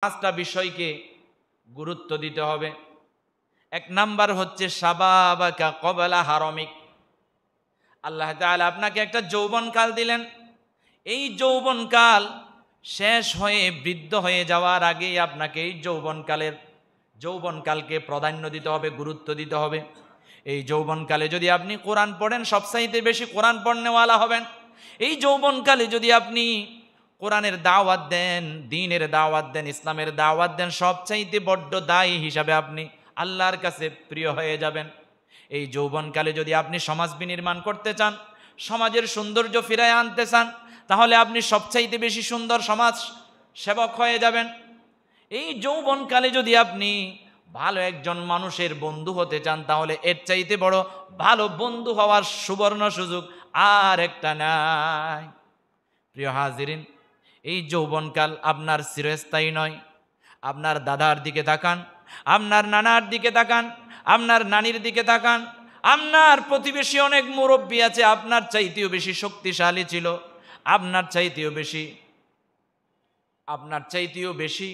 পাঁচটা বিষয়কে গুরুত্ব দিতে হবে। এক নাম্বার হচ্ছে শাবাবাকা ক্বাবলা হারামিক। আল্লাহ তাআলা আপনাকে একটা যৌবনকাল দিলেন। এই যৌবনকাল শেষ হয়ে বৃদ্ধ হয়ে যাওয়ার আগেই আপনাকে এই যৌবনকালকে প্রাধান্য দিতে হবে, গুরুত্ব দিতে হবে। এই যৌবনকালে যদি আপনি কোরআন পড়েন, সবচাইতে বেশি কোরআন পড়নেওয়ালা হবেন। এই যৌবনকালে যদি আপনি কোরআনের দাওয়াত দেন, দ্বীনের দাওয়াত দেন, ইসলামের দাওয়াত দেন, সবচাইতে বড্ড দায়ী হিসাবে আপনি আল্লাহর কাছে প্রিয় হয়ে যাবেন। এই যৌবনকালে যদি আপনি সমাজ বিনির্মাণ করতে চান, সমাজের সৌন্দর্য ফিরায় আনতে চান, তাহলে আপনি সবচাইতে বেশি সুন্দর সমাজ সেবক হয়ে যাবেন। এই যৌবনকালে যদি আপনি ভালো একজন মানুষের বন্ধু হতে চান, তাহলে এর চাইতে বড় ভালো বন্ধু হওয়ার সুবর্ণ সুযোগ আর একটা নাই। প্রিয় হাজিরিন, এই যৌবনকাল আপনার চিরস্থায়ী নয়। আপনার দাদার দিকে তাকান, আপনার নানার দিকে তাকান, আপনার নানির দিকে তাকান। আপনার প্রতিবেশী অনেক মুরব্বী আছে, আপনার চাইতেও বেশি শক্তিশালী ছিল, আপনার চাইতেও বেশি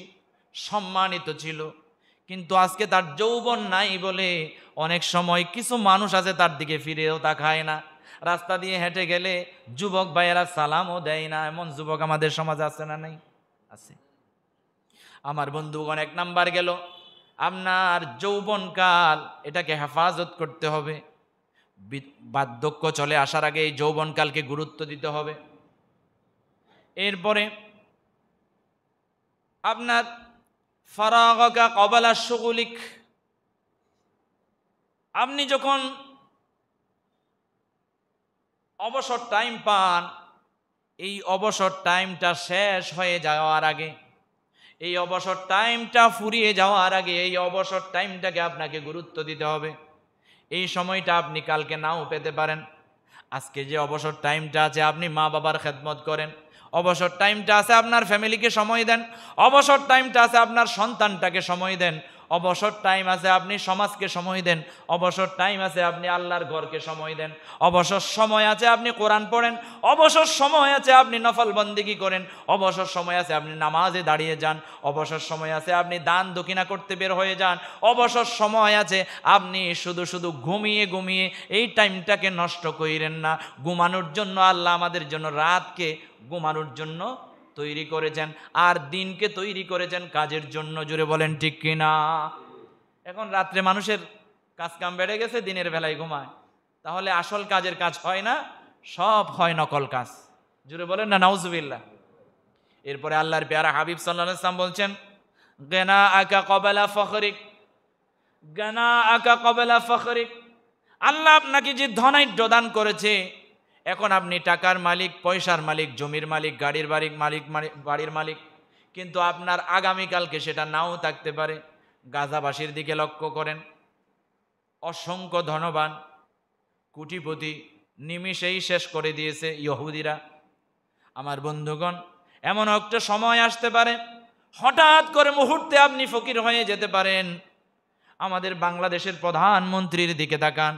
সম্মানিত ছিল, কিন্তু আজকে তার যৌবন নাই বলে অনেক সময় কিছু মানুষ আছে তার দিকে ফিরেও তাকায় না। রাস্তা দিয়ে হেঁটে গেলে যুবক ভাইয়েরা সালামও দেয় না। এমন যুবক আমাদের সমাজে আছে না? নেই? আছে। আমার বন্ধুগণ, এক নাম্বার গেল আপনার যৌবনকাল, এটাকে হেফাজত করতে হবে। বার্ধক্য চলে আসার আগে এই যৌবনকালকে গুরুত্ব দিতে হবে। এরপরে আপনার ফারাগাকা ক্বাবলা শুগুলিক, আপনি যখন অবসর টাইম পান, এই অবসর টাইমটা শেষ হয়ে যাওয়ার আগে, এই অবসর টাইমটা ফুরিয়ে যাওয়ার আগে এই অবসর টাইমটাকে আপনাকে গুরুত্ব দিতে হবে। এই সময়টা আপনি কালকে নাও পেতে পারেন। আজকে যে অবসর টাইমটা আছে, আপনি মা বাবার খেদমত করেন। অবসর টাইমটা আছে আপনার ফ্যামিলিকে সময় দেন। অবসর টাইমটা আছে আপনার সন্তানটাকে সময় দেন। অবসর টাইম আছে আপনি সমাজকে সময় দেন। অবসর টাইম আছে আপনি আল্লাহর ঘরকে সময় দেন। অবসর সময় আছে আপনি কোরআন পড়েন। অবসর সময় আছে আপনি নফল বন্দেগী করেন। অবসর সময় আছে আপনি নামাজে দাঁড়িয়ে যান। অবসর সময় আছে আপনি দান দক্ষিণা করতে বের হয়ে যান। অবসর সময় আছে আপনি শুধু ঘুমিয়ে এই টাইমটাকে নষ্ট কইরেন না। ঘুমানোর জন্য আল্লাহ আমাদের জন্য রাতকে ঘুমানোর জন্য তৈরি করেছেন, আর দিনকে তৈরি করেছেন কাজের জন্য। জুড়ে বলেন ঠিক কিনা? এখন রাত্রে মানুষের কাজ কাম বেড়ে গেছে, দিনের বেলায় ঘুমায়, তাহলে আসল কাজের কাজ হয় না, সব হয় নকল কাজ। জুড়ে বলেন না নাউজুবিল্লাহ। এরপরে আল্লাহর প্যারা হাবিব সাল্লাল্লাহু আলাইহি ওয়াসাল্লাম বলছেন, গানা আকা ক্বাবলা ফখরিক, গানা আকা ক্বাবলা ফখরিক। আল্লাহ আপনাকে যে ধনাঢ্য দান করেছে, এখন আপনি টাকার মালিক, পয়সার মালিক, জমির মালিক, গাড়ির বাড়ির মালিক, কিন্তু আপনার আগামীকালকে সেটা নাও থাকতে পারে। গাজাবাসীর দিকে লক্ষ্য করেন, অসংখ্য ধনবান কোটিপতি নিমিষেই শেষ করে দিয়েছে ইহুদিরা। আমার বন্ধুগণ, এমন একটা সময় আসতে পারে, হঠাৎ করে মুহূর্তে আপনি ফকির হয়ে যেতে পারেন। আমাদের বাংলাদেশের প্রধানমন্ত্রীর দিকে তাকান।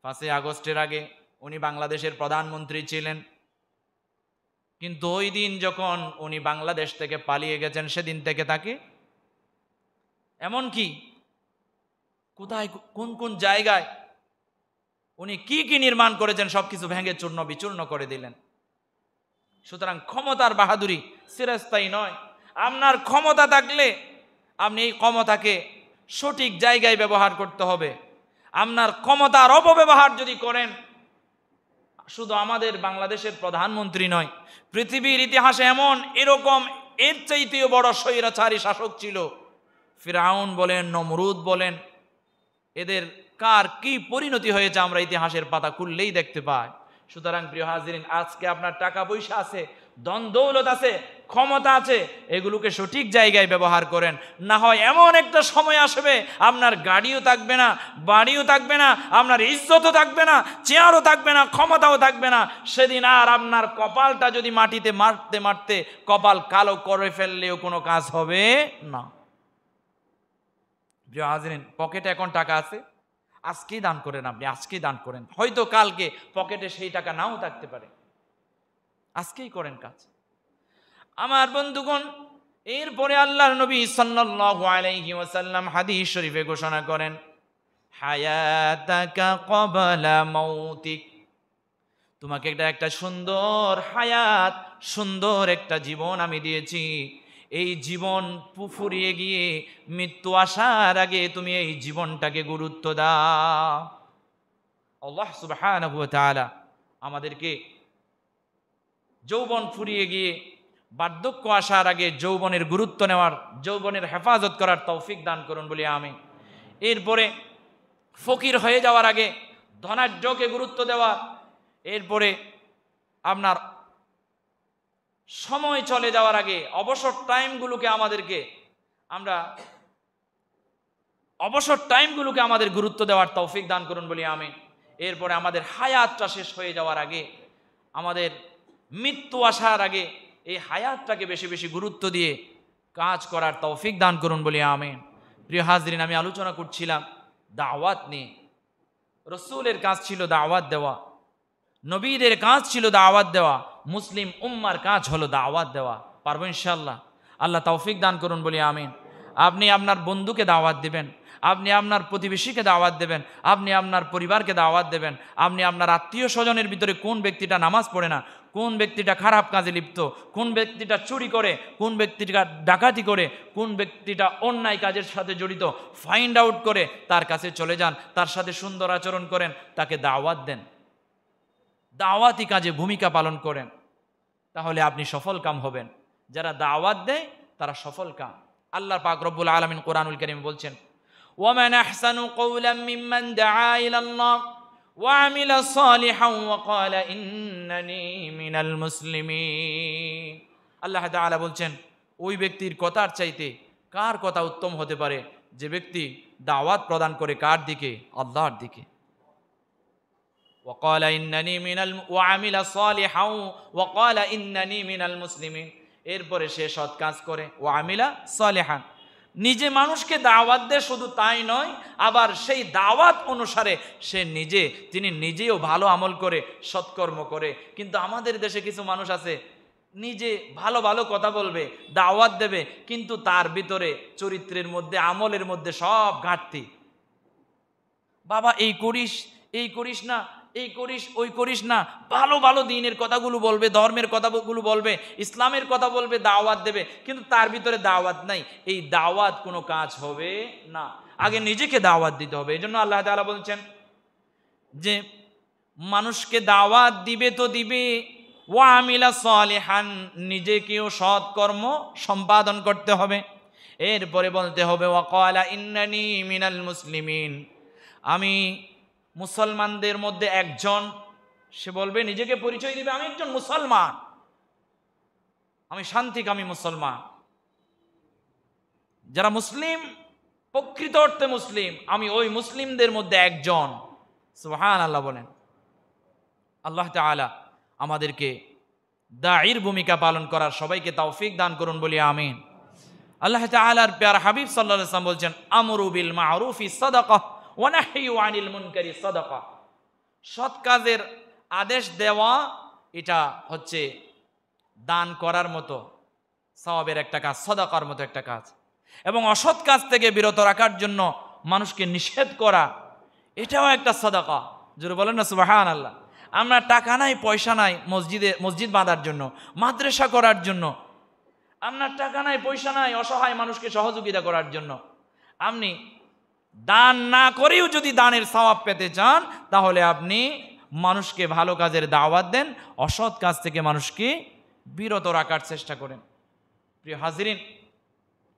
5 আগস্টের আগে উনি বাংলাদেশের প্রধানমন্ত্রী ছিলেন, কিন্তু ওই দিন যখন উনি বাংলাদেশ থেকে পালিয়ে গেছেন, সেদিন থেকে তাকে এমনকি কোথায় কোন জায়গায় উনি কি নির্মাণ করেছেন সবকিছু ভেঙে চূর্ণ বিচূর্ণ করে দিলেন। সুতরাং ক্ষমতার বাহাদুরি চিরস্থায়ী নয়। আপনার ক্ষমতা থাকলে আপনি এই ক্ষমতাকে সঠিক জায়গায় ব্যবহার করতে হবে। আপনার ক্ষমতার অপব্যবহার যদি করেন, শুধু আমাদের বাংলাদেশের প্রধানমন্ত্রী নয়, পৃথিবীর ইতিহাসে এরকম এর চাইতেও বড় স্বৈরাচারী শাসক ছিল। ফিরাউন বলেন, নমরুদ বলেন, এদের কার কি পরিণতি হয়েছে আমরা ইতিহাসের পাতা খুললেই দেখতে পাই। সুতরাং প্রিয় হাজিরিন, আজকে আপনার টাকা পয়সা আছে, ধন দৌলত আছে, ক্ষমতা আছে, এগুলোকে সঠিক জায়গায় ব্যবহার করেন। না হয় এমন একটা সময় আসবে আপনার গাড়িও থাকবে না, বাড়িও থাকবে না, আপনার ইজ্জতও থাকবে না, চেয়ারও থাকবে না, ক্ষমতাও থাকবে না। সেদিন আর আপনার কপালটা যদি মাটিতে মারতে মারতে কপাল কালো করে ফেললেও কোনো কাজ হবে না। প্রিয় হাজিরিন, পকেটে এখন টাকা আছে, আজকেই দান করেন, আপনি আজকেই দান করেন। হয়তো কালকে পকেটে সেই টাকা নাও থাকতে পারে, আজকেই করেন কাজ। আমার বন্ধুগণ, এরপরে আল্লাহর নবী সাল্লাল্লাহু আলাইহি ওয়াসাল্লাম হাদিস শরীফে ঘোষণা করেন, হায়াতাকা ক্বাবলা মাউতিক, তোমাকে একটা সুন্দর হায়াত, সুন্দর একটা জীবন আমি দিয়েছি। এই জীবন ফুরিয়ে গিয়ে মৃত্যু আসার আগে তুমি এই জীবনটাকে গুরুত্ব দাও। আল্লাহ সুবহানাহু ওয়া তাআলা আমাদেরকে যৌবন ফুরিয়ে গিয়ে বার্ধক্য আসার আগে যৌবনের গুরুত্ব নেওয়ার, যৌবনের হেফাজত করার তৌফিক দান করুন বলি আমি। এরপরে ফকির হয়ে যাওয়ার আগে ধনাঢ্যকে গুরুত্ব দেওয়া, এরপরে আপনার সময় চলে যাওয়ার আগে অবসর টাইমগুলোকে আমাদের গুরুত্ব দেওয়ার তৌফিক দান করুন বলি আমি। এরপরে আমাদের হায়াতটা শেষ হয়ে যাওয়ার আগে, আমাদের মৃত্যু আসার আগে এই হায়াতটাকে বেশি বেশি গুরুত্ব দিয়ে কাজ করার তৌফিক দান করুন বলি আমি। প্রিয় হাজরিন, আমি আলোচনা করছিলাম দাওয়াত নিয়ে। রসুলের কাজ ছিল দাওয়াত দেওয়া, নবীদের কাজ ছিল দাওয়াত দেওয়া, মুসলিম উম্মার কাজ হলো দাওয়াত দেওয়া। পারবো ইনশাআল্লাহ? আল্লাহ তৌফিক দান করুন বলি আমিন। আপনি আপনার বন্ধুকে দাওয়াত দিবেন, আপনি আপনার প্রতিবেশীকে দাওয়াত দেবেন, আপনি আপনার পরিবারকে দাওয়াত দেবেন। আপনি আপনার আত্মীয় স্বজনের ভিতরে কোন ব্যক্তিটা নামাজ পড়ে না, কোন ব্যক্তিটা খারাপ কাজে লিপ্ত, কোন ব্যক্তিটা চুরি করে, কোন ব্যক্তিটা ডাকাতি করে, কোন ব্যক্তিটা অন্যায় কাজের সাথে জড়িত, ফাইন্ড আউট করে তার কাছে চলে যান, তার সাথে সুন্দর আচরণ করেন, তাকে দাওয়াত দেন, দাওয়াতি কাজে ভূমিকা পালন করেন, তাহলে আপনি সফল কাম হবেন। যারা দাওয়াত দেয় তারা সফল কাম। আল্লাহ পাক রব্বুল আলামিন কোরআনুল কারীমে বলছেন, ওয়ামান আহসানু কওলাম মিম্মান দাআ ইলাল্লাহ ওয়া আমিলা সালিহান ওয়া ক্বালা ইন্নানি মিনাল মুসলিমিন। আল্লাহ তাআলা বলছেন, ওই ব্যক্তির কথার চাইতে কার কথা উত্তম হতে পারে যে ব্যক্তি দাওয়াত প্রদান করে কার দিকে? আল্লাহর দিকে। وقال إنني من وعمل صالحا وقال إنني من المسلمين। এরপরে সে সৎ কাজ করে, ওয়ামিলা সালিহান, নিজে মানুষকে দাওয়াত দেয়, শুধু তাই নয়, আবার সেই দাওয়াত অনুসারে তিনি নিজেও ভালো আমল করে, সৎকর্ম করে। কিন্তু আমাদের দেশে কিছু মানুষ আছে, নিজে ভালো ভালো কথা বলবে, দাওয়াত দেবে, কিন্তু তার ভিতরে চরিত্রের মধ্যে, আমলের মধ্যে সব ঘাটতি। বাবা এই করিস, এই করিস না, এই করিস, ওই করিস না, ভালো ভালো দ্বীনের কথাগুলো বলবে, ধর্মের কথাগুলো বলবে, ইসলামের কথা বলবে, দাওয়াত দেবে, কিন্তু তার ভিতরে দাওয়াত নাই। এই দাওয়াত কোনো কাজ হবে না। আগে নিজেকে দাওয়াত দিতে হবে। এই জন্য আল্লাহ তাআলা বলছেন যে মানুষকে দাওয়াত দিবে তো দিবে, ওয়া আমিলা সালিহান, নিজেকেও সৎ কর্ম সম্পাদন করতে হবে। এরপরে বলতে হবে ওয়া ক্বালা ইন্নানি মিনাল মুসলিমিন, আমি মুসলমানদের মধ্যে একজন। সে বলবে, নিজেকে পরিচয় দিবে, আমি একজন মুসলমান, আমি শান্তিকামী মুসলমান। যারা মুসলিম, প্রকৃত অর্থে মুসলিম, আমি ওই মুসলিমদের মধ্যে একজন। সুবহানাল্লাহ বলেন। আল্লাহ তাআলা আমাদেরকে দাঈর ভূমিকা পালন করার সবাইকে তৌফিক দান করুন বলি আমিন। আল্লাহ তাআলার প্যারা হাবিব সাল্লাল্লাহু আলাইহি ওয়াসাল্লাম বলছেন, আমরু বিল মা'রুফি সাদাকাহ ওয়া নাহয়ু আনিল মুনকারি সাদাকাহ। সৎ কাজের আদেশ দেওয়া এটা হচ্ছে দান করার মতো সওয়াবের একটা কাজ, সাদাকার মতো একটা কাজ। এবং অসৎ কাজ থেকে বিরত রাখার জন্য মানুষকে নিষেধ করা, এটাও একটা সাদাকা। জোরে বলেন না সুবহানাল্লাহ। আমরা টাকা নাই, পয়সা নাই মসজিদ বাঁধার জন্য, মাদ্রাসা করার জন্য, আপনার টাকা নাই, পয়সা নাই, অসহায় মানুষকে সহযোগিতা করার জন্য। আপনি দান না করেও যদি দানের সওয়াব পেতে চান, তাহলে আপনি মানুষকে ভালো কাজের দাওয়াত দেন, অসৎ কাজ থেকে মানুষকে বিরত রাখার চেষ্টা করেন। প্রিয় হাজিরিন,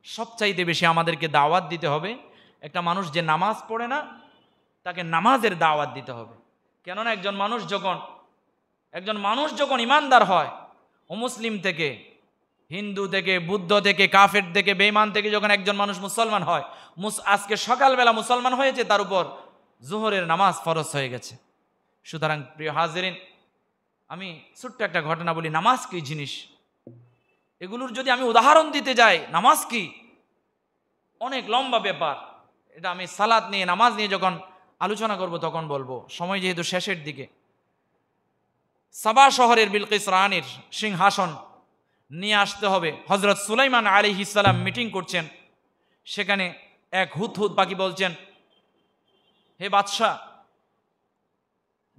সবচাইতে বেশি আমাদেরকে দাওয়াত দিতে হবে একটা মানুষ যে নামাজ পড়ে না, তাকে নামাজের দাওয়াত দিতে হবে। কেননা একজন মানুষ যখন ইমানদার হয়, অমুসলিম থেকে, হিন্দু থেকে, বুদ্ধ থেকে, কাফের থেকে, বেঈমান থেকে যখন একজন মানুষ মুসলমান হয়, আজকে সকালবেলা মুসলমান হয়েছে, তার উপর জোহরের নামাজ ফরজ হয়ে গেছে। সুতরাং প্রিয় হাজিরিন, আমি ছোট্ট একটা ঘটনা বলি। নামাজ কি জিনিস, এগুলোর যদি আমি উদাহরণ দিতে যাই, নামাজ কি অনেক লম্বা ব্যাপার। এটা আমি সালাত নিয়ে, নামাজ নিয়ে যখন আলোচনা করব তখন বলবো, সময় যেহেতু শেষের দিকে। সাবা শহরের বিলকিস রানীর সিংহাসন নিয়ে আসতে হবে। হযরত সুলাইমান আলাইহিস সালাম মিটিং করছেন, সেখানে এক হুদহুদ পাখি বলছেন, হে বাদশাহ,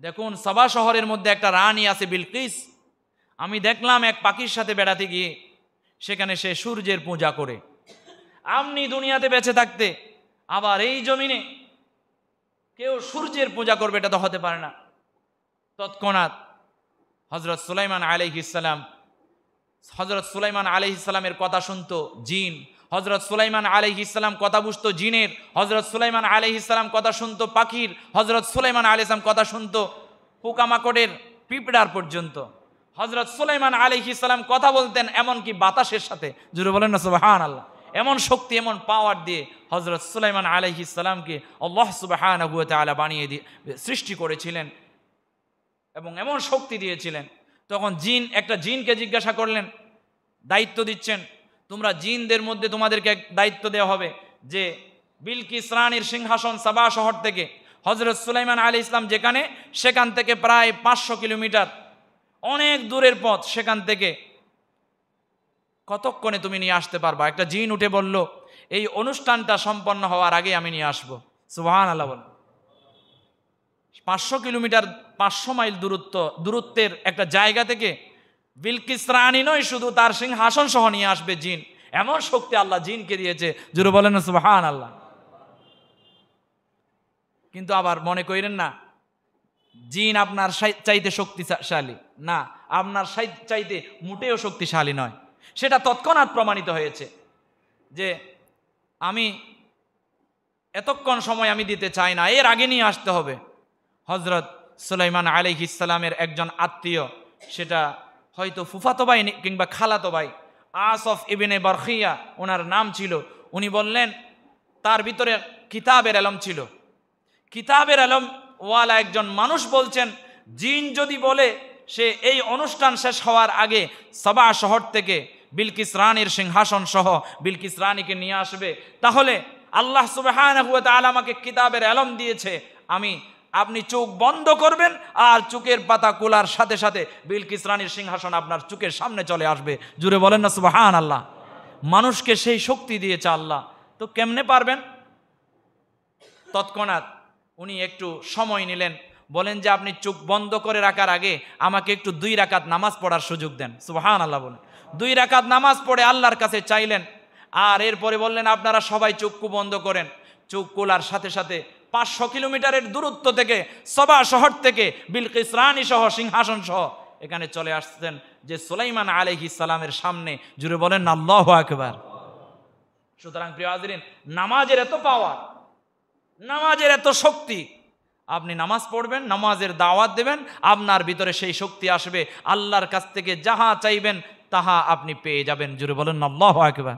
দেখুন সাবা শহরের মধ্যে একটা রানী আছে বিলকিস, আমি দেখলাম এক পাখির সাথে বেড়াতে গিয়ে সেখানে সে সূর্যের পূজা করে। আপনি দুনিয়াতে বেঁচে থাকতে আবার এই জমিনে কেউ সূর্যের পূজা করবে, এটা তো হতে পারে না। তৎক্ষণাৎ হযরত সুলাইমান আলাইহিস সালামের কথা শুনতো জিন, হযরত সুলাইমান আলাইহিস সালাম কথা বুঝতো জিনের, হযরত সুলাইমান আলাইহিস সালাম কথা শুনতো পাখির, হযরত সুলাইমান আলাইহিস সালাম কথা শুনতো পোকামাকড়ের, পিঁপড়ার পর্যন্ত। হযরত সুলাইমান আলাইহিস সালাম কথা বলতেন এমনকি বাতাসের সাথে। জোরে বলেন না সুবহানাল্লাহ। এমন শক্তি, এমন পাওয়ার দিয়ে হযরত সুলাইমান আলাইহিস সালামকে আল্লাহ সুবহানাহু ওয়া তাআলা বানিয়ে দিয়ে সৃষ্টি করেছিলেন এবং এমন শক্তি দিয়েছিলেন। তখন একটা জিনকে জিজ্ঞাসা করলেন, দায়িত্ব দিচ্ছেন, তোমরা জিনদের মধ্যে তোমাদেরকে এক দায়িত্ব দেওয়া হবে যে বিলকিস রানীর সিংহাসন সাবা শহর থেকে হযরত সুলাইমান আলাইহিস সালাম যেখানে, সেখান থেকে প্রায় 500 কিলোমিটার, অনেক দূরের পথ, সেখান থেকে কতক্ষণে তুমি নিয়ে আসতে পারবা? একটা জিন উঠে বলল, এই অনুষ্ঠানটা সম্পন্ন হওয়ার আগে আমি নিয়ে আসবো। সুবহানাল্লাহ বল। 500 কিলোমিটার, 500 মাইল দূরত্বের একটা জায়গা থেকে বিলকিস রানী নয়, শুধু তার সিংহাসন সহ নিয়ে আসবে জিন। এমন শক্তি আল্লাহ জিনকে দিয়েছে। জোরে বলেন না সুবহানাল্লাহ। কিন্তু আবার মনে করেন না জিন আপনার চাইতে শক্তিশালী না, আপনার চাইতে মোটেও শক্তিশালী নয়। সেটা তৎক্ষণাৎ প্রমাণিত হয়েছে যে আমি এতক্ষণ সময় আমি দিতে চাই না, এর আগে নিয়ে আসতে হবে। হযরত সুলাইমান আলাইহিস সালামের একজন আত্মীয়, সেটা হয়তো ফুফাতো ভাই কিংবা খালাতো ভাই, আসফ ইবনে বারখিয়া ওনার নাম ছিল। উনি বললেন, তার ভিতরে কিতাবের ইলম ছিল, কিতাবের ইলম ওয়ালা একজন মানুষ বলছেন, জিন যদি বলে সে এই অনুষ্ঠান শেষ হওয়ার আগে সাবা শহর থেকে বিলকিস রানীর সিংহাসন সহ বিলকিস রানীকে নিয়ে আসবে, তাহলে আল্লাহ সুবহানাহু ওয়া তাআলা আমাকে কিতাবের ইলম দিয়েছে, আপনি চোখ বন্ধ করবেন আর চোখের পাতা খোলার সাথে সাথে বিলকিস রানীর সিংহাসন আপনার চোখের সামনে চলে আসবে। জুড়ে বলেন না সুবহানাল্লাহ। মানুষকে সেই শক্তি দিয়েছে আল্লাহ, তো কেমনে পারবেন? তৎক্ষণাৎ উনি একটু সময় নিলেন, বলেন যে আপনি চোখ বন্ধ করে রাখার আগে আমাকে একটু 2 রাকাত নামাজ পড়ার সুযোগ দেন। সুবহানাল্লাহ বলেন। 2 রাকাত নামাজ পড়ে আল্লাহর কাছে চাইলেন, আর এরপরে বললেন আপনারা সবাই চক্ষু বন্ধ করেন। চোখ খোলার সাথে সাথে 500 কিলোমিটারের দূরত্ব থেকে সাবা শহর থেকে বিলকিস রানী সহ সিংহাসন সহ এখানে চলে আসছেন যে সুলাইমান আলাইহিস সালামের সামনে। জুড়ে বলেন আল্লাহু আকবার। সুতরাং প্রিয় হাজিরিন, নামাজের এত পাওয়ার, নামাজের এত শক্তি। আপনি নামাজ পড়বেন, নামাজের দাওয়াত দেবেন, আপনার ভিতরে সেই শক্তি আসবে, আল্লাহর কাছ থেকে যাহা চাইবেন তাহা আপনি পেয়ে যাবেন। জুড়ে বলেন আল্লাহু আকবার।